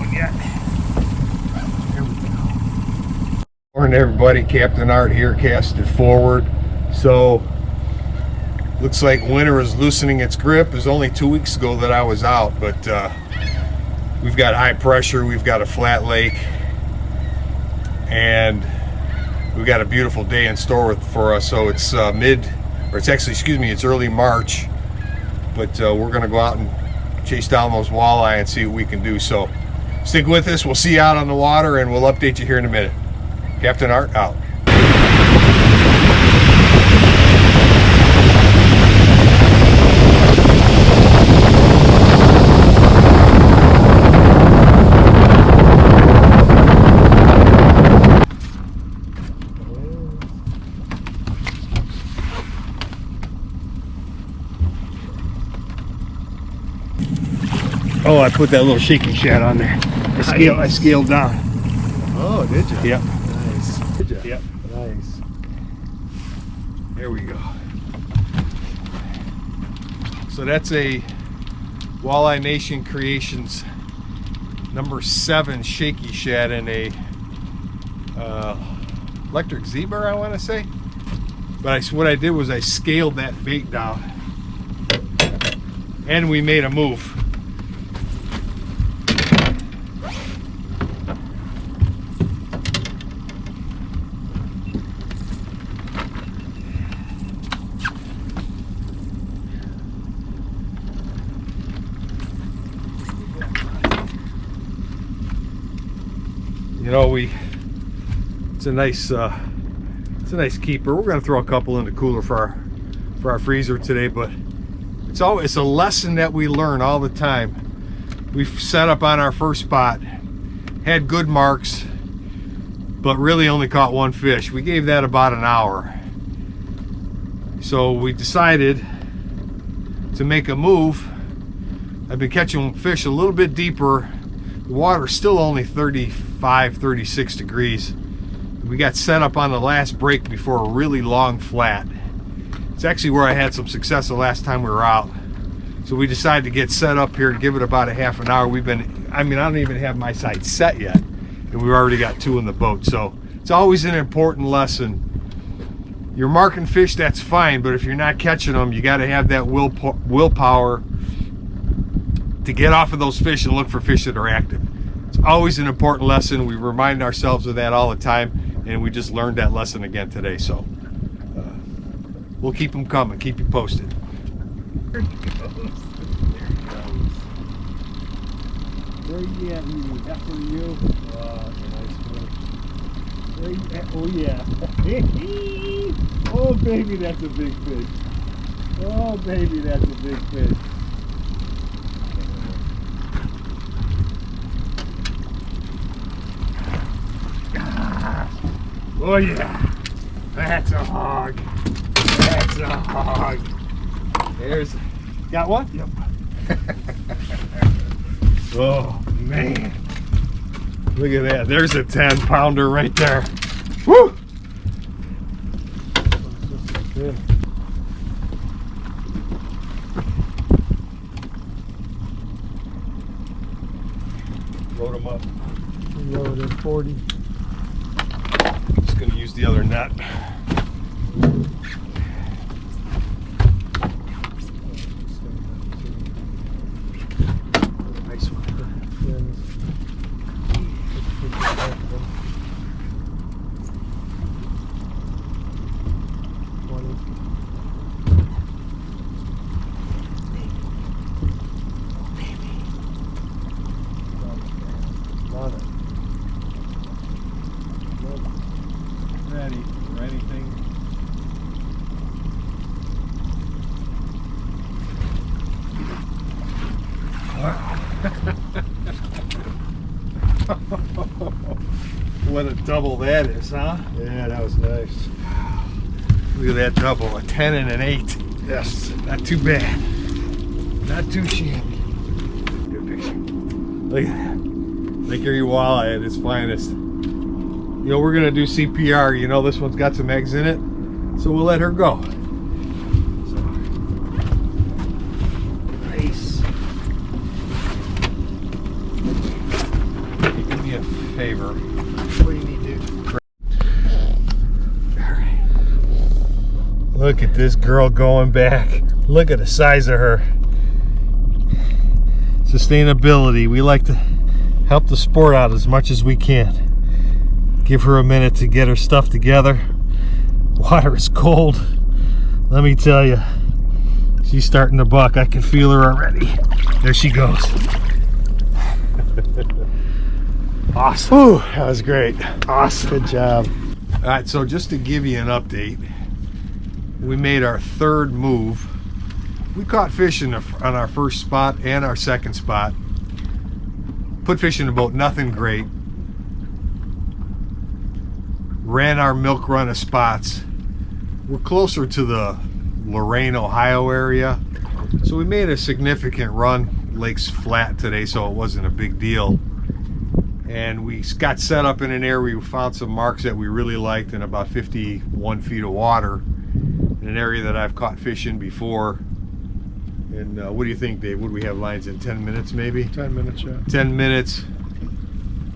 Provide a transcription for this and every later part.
one yet. There we go. Morning everybody, Captain Art here, casted forward. So looks like winter is loosening its grip. It was only 2 weeks ago that I was out, but we've got high pressure, we've got a flat lake, and we've got a beautiful day in store for us. So it's it's early March, but we're gonna go out and chase down those walleye and see what we can do. So stick with us, we'll see you out on the water, and we'll update you here in a minute. Captain Art out. Oh, I put that little shaking shad on there. I scaled down. Oh, did you? Yep. Nice. Did you? Yep. Nice. There we go. So that's a WalleyeNationCreations #7 shaky shad in a electric zebra, I want to say. But what I did was I scaled that bait down, and we made a move. You know, it's a nice keeper. We're gonna throw a couple in the cooler for our freezer today, but it's a lesson that we learn all the time. We've set up on our first spot, had good marks, but really only caught one fish. We gave that about an hour. So we decided to make a move. I've been catching fish a little bit deeper. The water's still only 35, 36 degrees. We got set up on the last break before a really long flat. It's actually where I had some success the last time we were out. So we decided to get set up here and give it about a half an hour. I don't even have my sights set yet, and we've already got 2 in the boat. So it's always an important lesson. You're marking fish, that's fine, but if you're not catching them, you got to have that willpower to get off of those fish and look for fish that are active. It's always an important lesson. We remind ourselves of that all the time, and we just learned that lesson again today. So we'll keep them coming, keep you posted. There he goes. Where you at, you? That's for you. Oh, nice one. Where you at? Oh, yeah. Oh, baby, that's a big fish. Oh, baby, that's a big fish. Oh yeah, that's a hog. That's a hog. Got one? Yep. Oh man, look at that. There's a 10-pounder right there. Woo! Good. Load them up. Loaded 40. Just gonna use the other net. Nice one. Ready for anything. What a double that is, huh? Yeah, that was nice. Look at that double, a 10 and an 8. Yes. Not too bad. Not too shabby. Good picture. Look at that. Lake Erie walleye at its finest. You know, we're gonna do CPR. You know, this one's got some eggs in it, so we'll let her go. Nice. favor. What do you need, dude? Alright. Look at this girl going back. Look at the size of her. Sustainability. We like to help the sport out as much as we can. Give her a minute to get her stuff together. Water is cold. Let me tell you, she's starting to buck. I can feel her already. There she goes. Awesome. Whew, that was great. Awesome. Good job. All right, so just to give you an update, we made our third move. We caught fish on our first spot and our second spot. Put fish in the boat, nothing great. Ran our milk run of spots. We're closer to the Lorain, Ohio area. So we made a significant run. Lake's flat today, so it wasn't a big deal. And we got set up in an area. We found some marks that we really liked in about 51 feet of water in an area that I've caught fish in before. And what do you think, Dave? What do we have lines in? 10 minutes maybe? 10 minutes, yeah. 10 minutes.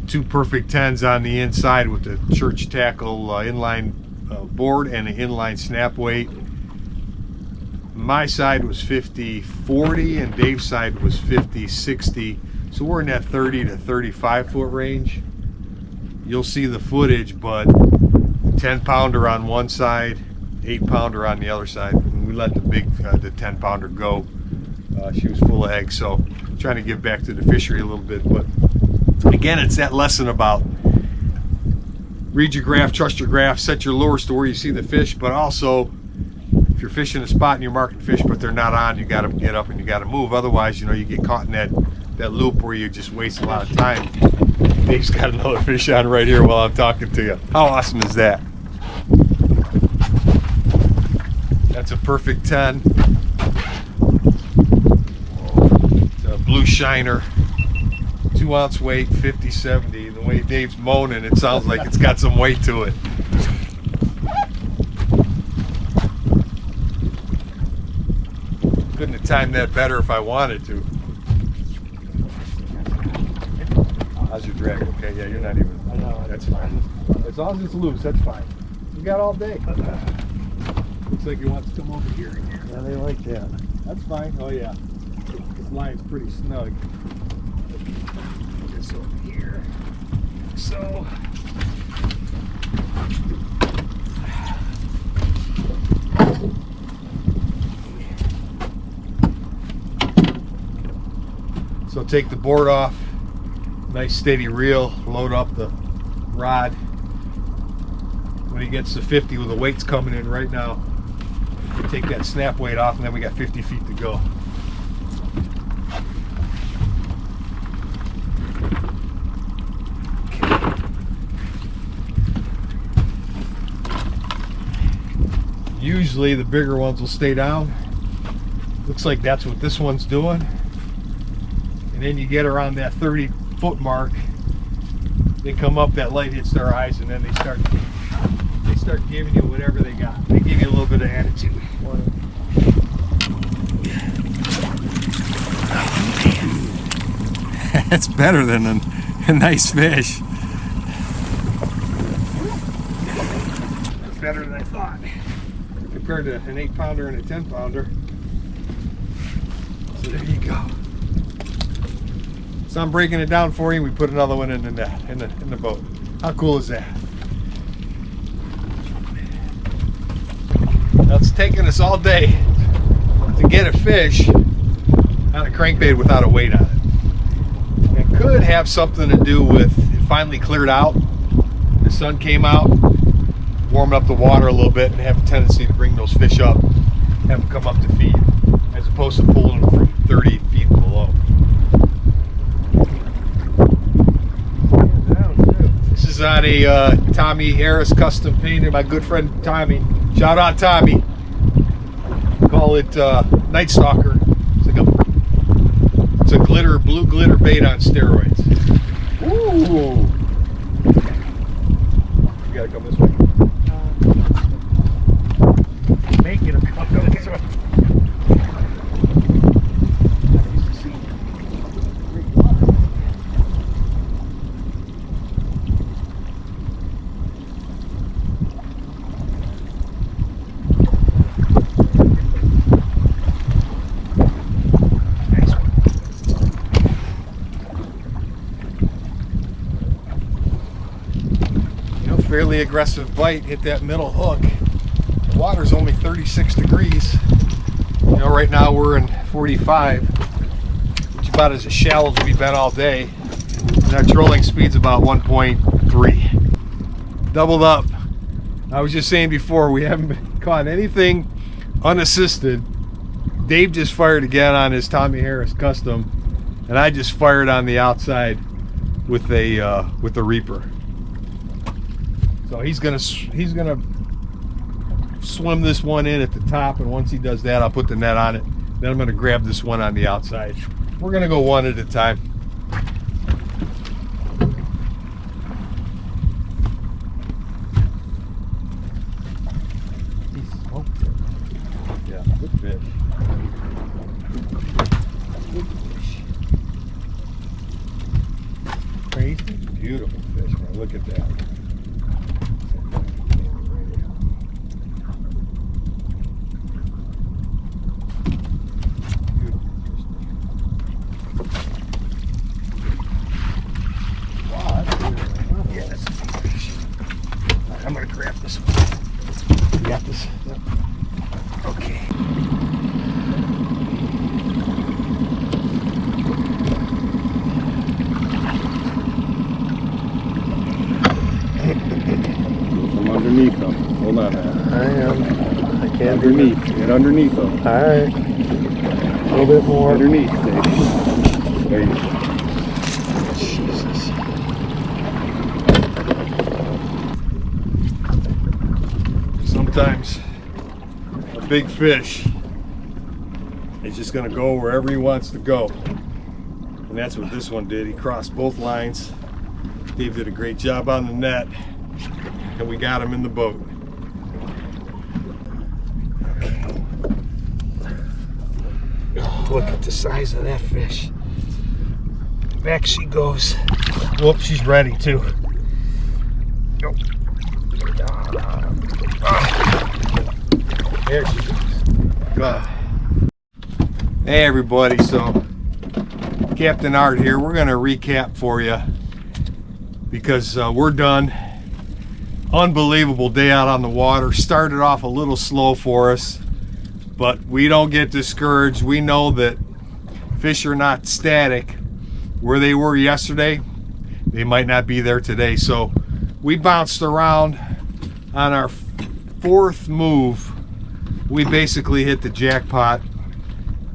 2 perfect 10s on the inside with the church tackle inline board and an inline snap weight. My side was 50-40 and Dave's side was 50-60. So we're in that 30 to 35 foot range. You'll see the footage, but 10 pounder on one side, 8 pounder on the other side. And we let the 10 pounder go. She was full of eggs, so I'm trying to give back to the fishery a little bit. But again, it's that lesson about read your graph, trust your graph, set your lures to where you see the fish, but also if you're fishing a spot and you're marking fish but they're not on, you got to get up and you got to move. Otherwise, you know, you get caught in that loop where you just waste a lot of time. Dave's got another fish on right here while I'm talking to you. How awesome is that? That's a perfect 10. It's a blue shiner. 2 ounce weight, 50-70. The way Dave's moaning, it sounds like it's got some weight to it. Couldn't have timed that better if I wanted to. How's your drag? Okay, yeah, you're not even. I know. That's fine. As long as it's loose, that's fine. You got all day. Looks like he wants to come over here again. Yeah, they like that. That's fine. Oh yeah. This line's pretty snug. Put this over here. So. So take the board off. Nice steady reel. Load up the rod. When he gets to 50 with the weights coming in right now, take that snap weight off, and then we got 50 feet to go. Usually the bigger ones will stay down. Looks like that's what this one's doing. And then you get around that 30 foot mark, they come up, that light hits their eyes, and then they start giving you whatever they got. They give you a little bit of attitude. That's better than a nice fish. That's better than I thought. Compared to an 8 pounder and a 10 pounder. So there you go. So I'm breaking it down for you. We put another one in the net, in the boat. How cool is that? Now it's taken us all day to get a fish on a crankbait without a weight on it. It could have something to do with it finally cleared out. The sun came out, warmed up the water a little bit, and have a tendency to bring those fish up, have them come up to feed, as opposed to pulling them from 30 feet below. This is on a Tommy Harris custom painted. My good friend Tommy. Shout out Tommy. Call it Night Stalker. It's a blue glitter bait on steroids. Ooh. You gotta come this way. Making him come this way. fairly aggressive bite, hit that middle hook. The water's only 36 degrees. You know, right now we're in 45, which is about as shallow as we've been all day. And our trolling speed's about 1.3. Doubled up. I was just saying before, we haven't caught anything unassisted. Dave just fired again on his Tommy Harris Custom, and I just fired on the outside with the Reaper. So he's gonna swim this one in at the top, and once he does that, I'll put the net on it. Then I'm gonna grab this one on the outside. We're gonna go one at a time. Yeah, good fish. Good fish. Crazy, beautiful fish, man. Look at that. I'm gonna grab this one. You got this? Yep. Okay. From underneath them. Hold on. I can't. Underneath. Get underneath them. All right. A little bit more. Underneath, Dave. There you go. Jesus. Sometimes a big fish is just going to go wherever he wants to go, and that's what this one did. He crossed both lines. Dave did a great job on the net, and we got him in the boat. Look at the size of that fish. Back she goes. Whoop, she's ready too. Go. There she goes. Good. Hey everybody, so Captain Art here. We're going to recap for you because we're done. Unbelievable day out on the water. Started off a little slow for us, but we don't get discouraged. We know that fish are not static. Where they were yesterday, they might not be there today. So we bounced around. On our fourth move, we basically hit the jackpot.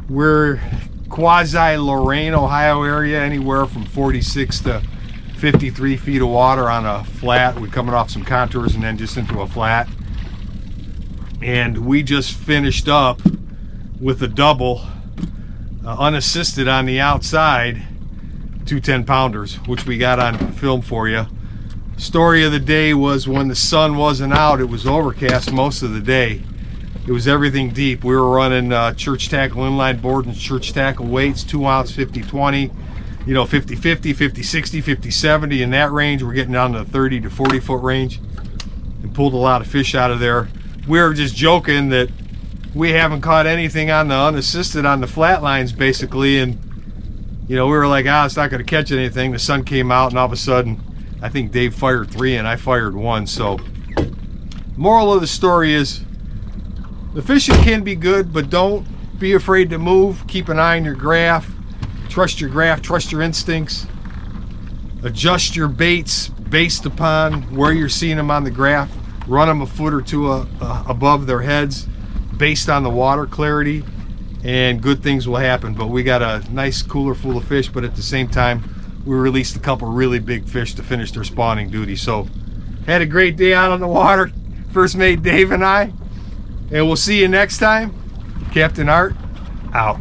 We're quasi Lorain, Ohio area, anywhere from 46 to 53 feet of water on a flat. We're coming off some contours and then just into a flat. And we just finished up with a double, unassisted on the outside, 2 10-pounders, which we got on film for you. Story of the day was when the sun wasn't out, it was overcast most of the day. It was everything deep. We were running church tackle inline board and church tackle weights, 2 ounce, 50-20, you know, 50-50, 50-60, 50-70 in that range. We're getting down to the 30 to 40 foot range and pulled a lot of fish out of there. We were just joking that we haven't caught anything on the unassisted on the flat lines basically, and you know, we were like, it's not going to catch anything. The sun came out and all of a sudden I think Dave fired 3 and I fired 1. So moral of the story is the fishing can be good, but don't be afraid to move. Keep an eye on your graph. Trust your graph, trust your instincts. Adjust your baits based upon where you're seeing them on the graph. Run them a foot or two above their heads based on the water clarity, and good things will happen. But we got a nice cooler full of fish, but at the same time we released a couple really big fish to finish their spawning duty. So had a great day out on the water, First Mate Dave and I, and we'll see you next time. Captain Art out.